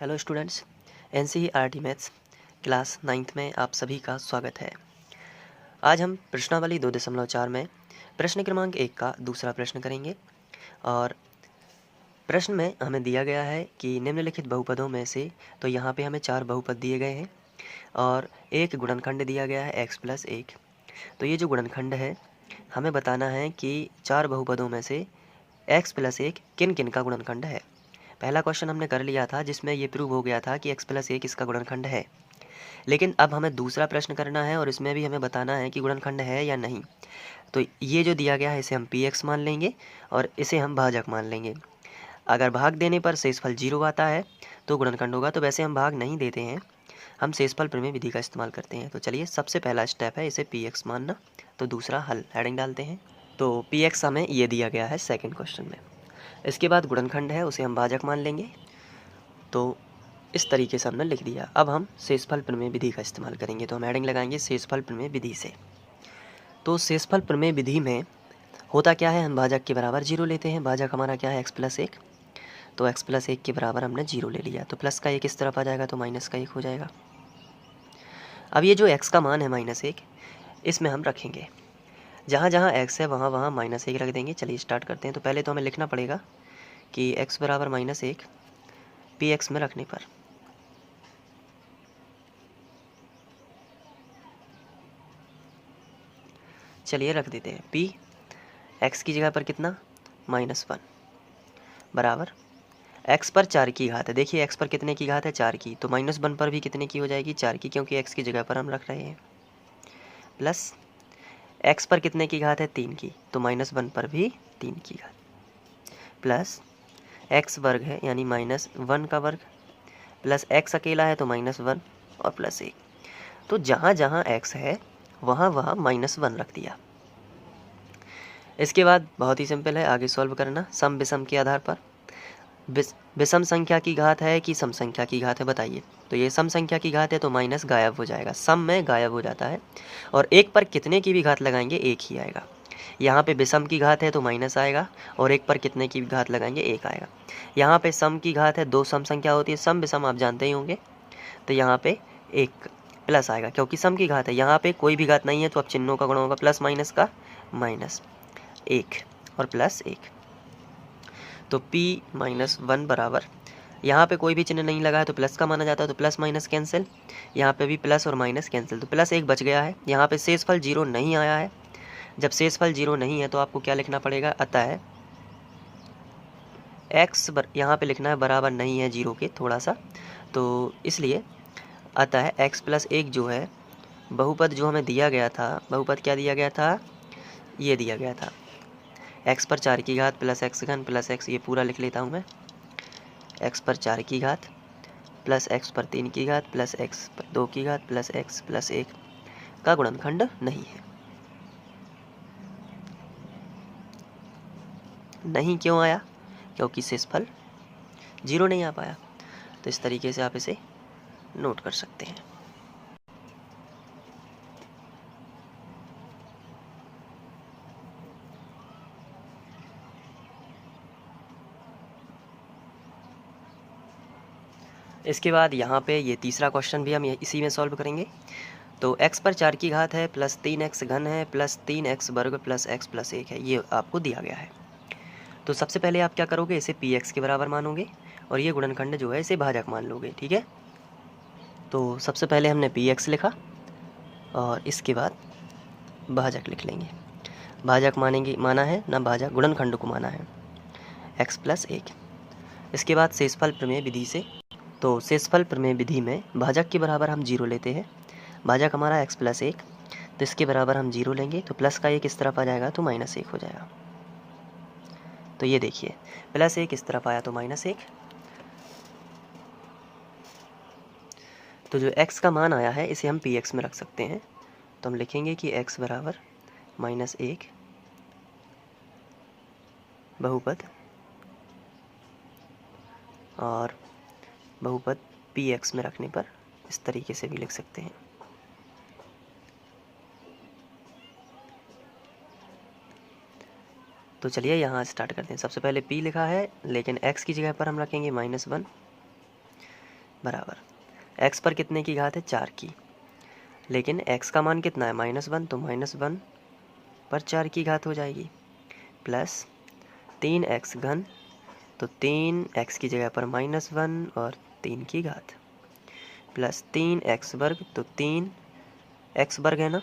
Hello students, NCERT maths class 9th में आप सभी का स्वागत है। आज हम प्रश्नावली 2.4 में प्रश्न क्रमांक 1 का दूसरा प्रश्न करेंगे। और प्रश्न में हमें दिया गया है कि निम्नलिखित बहुपदों में से, तो यहाँ पे हमें 4 बहुपद दिए गए हैं और एक गुणनखंड दिया गया है x+1। तो ये जो गुणनखंड है, हमें बताना है कि 4 बहुपदों में से x+1 किन किन का गुणनखंड है। पहला क्वेश्चन हमने कर लिया था जिसमें ये प्रूव हो गया था कि x+1 इसका गुणनखंड है। लेकिन अब हमें दूसरा प्रश्न करना है और इसमें भी हमें बताना है कि गुणनखंड है या नहीं। तो ये जो दिया गया है इसे हम px मान लेंगे और इसे हम भाजक मान लेंगे। अगर भाग देने पर शेषफल 0 आता है तो गुणनखंड होगा। तो वैसे हम भाग नहीं देते हैं, हम शेषफल प्रमेय विधि का इस्तेमाल करते हैं। तो चलिए, सबसे पहला स्टेप है इसे px मानना। तो दूसरा हल हेडिंग डालते हैं। तो px हमें ये दिया गया है सेकेंड क्वेश्चन में। इसके बाद गुणनखंड है, उसे हम भाजक मान लेंगे। तो इस तरीके से हमने लिख दिया। अब हम शेषफल प्रमेय विधि का इस्तेमाल करेंगे। तो हम हेडिंग लगाएंगे शेषफल प्रमेय विधि से। तो शेषफल प्रमेय विधि में होता क्या है, हम भाजक के बराबर 0 लेते हैं। भाजक हमारा क्या है, x+1। तो x+1 के बराबर हमने 0 ले लिया। तो प्लस का 1 इस तरफ आ जाएगा तो माइनस का 1 हो जाएगा। अब ये जो x का मान है -1, इसमें हम रखेंगे, जहाँ जहाँ x है वहाँ वहाँ -1 रख देंगे। चलिए स्टार्ट करते हैं। तो पहले तो हमें लिखना पड़ेगा कि x बराबर -1 px में रखने पर। चलिए रख देते हैं। p x की जगह पर कितना, -1 बराबर x पर 4 की घात है। देखिए x पर कितने की घात है, 4 की। तो -1 पर भी कितने की हो जाएगी, 4 की, क्योंकि x की जगह पर हम रख रहे हैं। प्लस x पर कितने की घात है, 3 की। तो -1 पर भी 3 की घात। प्लस x वर्ग है यानी -1 का वर्ग, प्लस x अकेला है तो -1 और प्लस 1। तो जहाँ जहाँ x है वहाँ वहाँ -1 रख दिया। इसके बाद बहुत ही सिंपल है, आगे सॉल्व करना सम विषम के आधार पर। विषम संख्या की घात है कि सम संख्या की घात है, बताइए। तो ये सम संख्या की घात है तो माइनस गायब हो जाएगा, सम में गायब हो जाता है। और एक पर कितने की भी घात लगाएंगे एक ही आएगा। यहाँ पे विषम की घात है तो माइनस आएगा, और एक पर कितने की भी घात लगाएंगे एक आएगा। यहाँ पे सम की घात है, 2 सम संख्या होती है, सम विषम आप जानते ही होंगे। तो यहाँ पे एक प्लस आएगा क्योंकि सम की घात है। यहाँ पे कोई भी घात नहीं है तो अब चिन्हों का गुण होगा, प्लस माइनस का -1 और +1। तो p-1 बराबर, यहाँ पे कोई भी चिन्ह नहीं लगा है तो प्लस का माना जाता है। तो प्लस माइनस कैंसिल, यहाँ पे भी प्लस और माइनस कैंसिल, तो +1 बच गया है। यहाँ पे शेषफल 0 नहीं आया है। जब शेषफल 0 नहीं है तो आपको क्या लिखना पड़ेगा, अतः x यहाँ पे लिखना है बराबर नहीं है 0 के, थोड़ा सा। तो इसलिए अतः x+1 जो है बहुपद जो हमें दिया गया था, बहुपद क्या दिया गया था, ये दिया गया था x पर 4 की घात प्लस x घन प्लस x, ये पूरा लिख लेता हूँ मैं, x पर 4 की घात प्लस x पर 3 की घात प्लस x पर 2 की घात प्लस x प्लस 1 का गुणनखंड नहीं है। नहीं क्यों आया, क्योंकि शेषफल 0 नहीं आ पाया। तो इस तरीके से आप इसे नोट कर सकते हैं। इसके बाद यहाँ पे ये तीसरा क्वेश्चन भी हम इसी में सॉल्व करेंगे। तो x पर 4 की घात है प्लस 3x घन है प्लस 3x वर्ग प्लस x प्लस 1 है, ये आपको दिया गया है। तो सबसे पहले आप क्या करोगे, इसे px के बराबर मानोगे और ये गुणनखंड जो है इसे भाजक मान लोगे, ठीक है। तो सबसे पहले हमने px लिखा और इसके बाद भाजक लिख लेंगे। भाजक मानेंगे, माना है ना, भाजक गुणनखंड को माना है x प्लस 1। इसके बाद शेषफल प्रमेय विधि से, तो शेषफल प्रमेय विधि में भाजक के बराबर हम 0 लेते हैं। भाजक हमारा x+1, तो इसके बराबर हम 0 लेंगे। तो प्लस का 1 इस तरफ आ जाएगा तो -1 हो जाएगा। तो ये देखिए, +1 इस तरफ आया तो -1। तो जो x का मान आया है इसे हम px में रख सकते हैं। तो हम लिखेंगे कि x बराबर -1 बहुपद, और बहुपद px में रखने पर इस तरीके से भी लिख सकते हैं। तो चलिए यहाँ स्टार्ट करते हैं। सबसे पहले p लिखा है, लेकिन x की जगह पर हम रखेंगे -1। बराबर x पर कितने की घात है 4 की, लेकिन x का मान कितना है -1, तो -1 पर 4 की घात हो जाएगी, प्लस 3x घन, तो 3x की जगह पर -1 और 3 की घात, प्लस 3x वर्ग, तो 3x वर्ग है ना,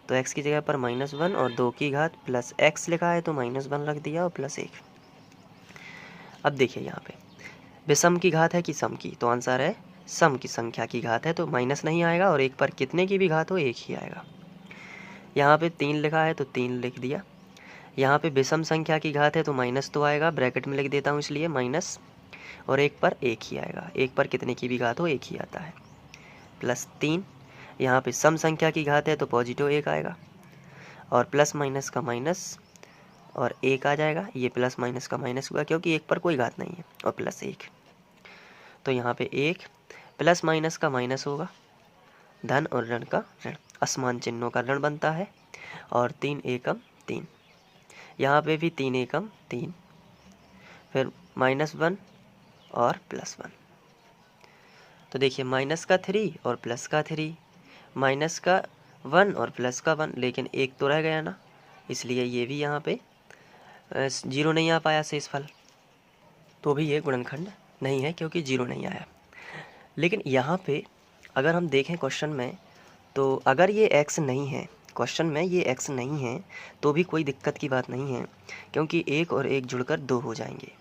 तो x की जगह पर -1 और 2 की घात, प्लस x लिखा है तो -1 रख दिया और प्लस 1। अब देखिए यहाँ पे विषम की घात है कि सम की, तो आंसर है सम की संख्या की घात है, तो माइनस नहीं आएगा और एक पर कितने की भी घात हो एक ही आएगा। यहाँ पे 3 लिखा है तो 3 लिख दिया। यहाँ पे विषम संख्या की घात है तो माइनस तो आएगा, ब्रैकेट में लिख देता हूँ इसलिए माइनस, और एक पर एक ही आएगा, एक पर कितने की भी घात हो एक ही आता है, प्लस 3। यहाँ पे सम संख्या की घात है तो पॉजिटिव 1 आएगा, और प्लस माइनस का माइनस और 1 आ जाएगा, ये प्लस माइनस का माइनस हुआ क्योंकि एक पर कोई घात नहीं है, और प्लस 1, तो यहाँ पे 1 प्लस माइनस का माइनस होगा, धन और ऋण का ऋण, असमान चिन्हों का ऋण बनता है, और 3 एकम 3, यहाँ पे भी 3 एकम 3, फिर -1 और +1, तो देखिए माइनस का 3 और प्लस का 3, माइनस का 1 और प्लस का 1, लेकिन एक तो रह गया ना, इसलिए ये भी यहाँ पे 0 नहीं आ पाया शेष फल, तो भी ये गुणनखंड नहीं है क्योंकि 0 नहीं आया। लेकिन यहाँ पे अगर हम देखें क्वेश्चन में, तो अगर ये x नहीं है, क्वेश्चन में ये x नहीं है, तो भी कोई दिक्कत की बात नहीं है, क्योंकि 1 और 1 जुड़कर 2 हो जाएंगे।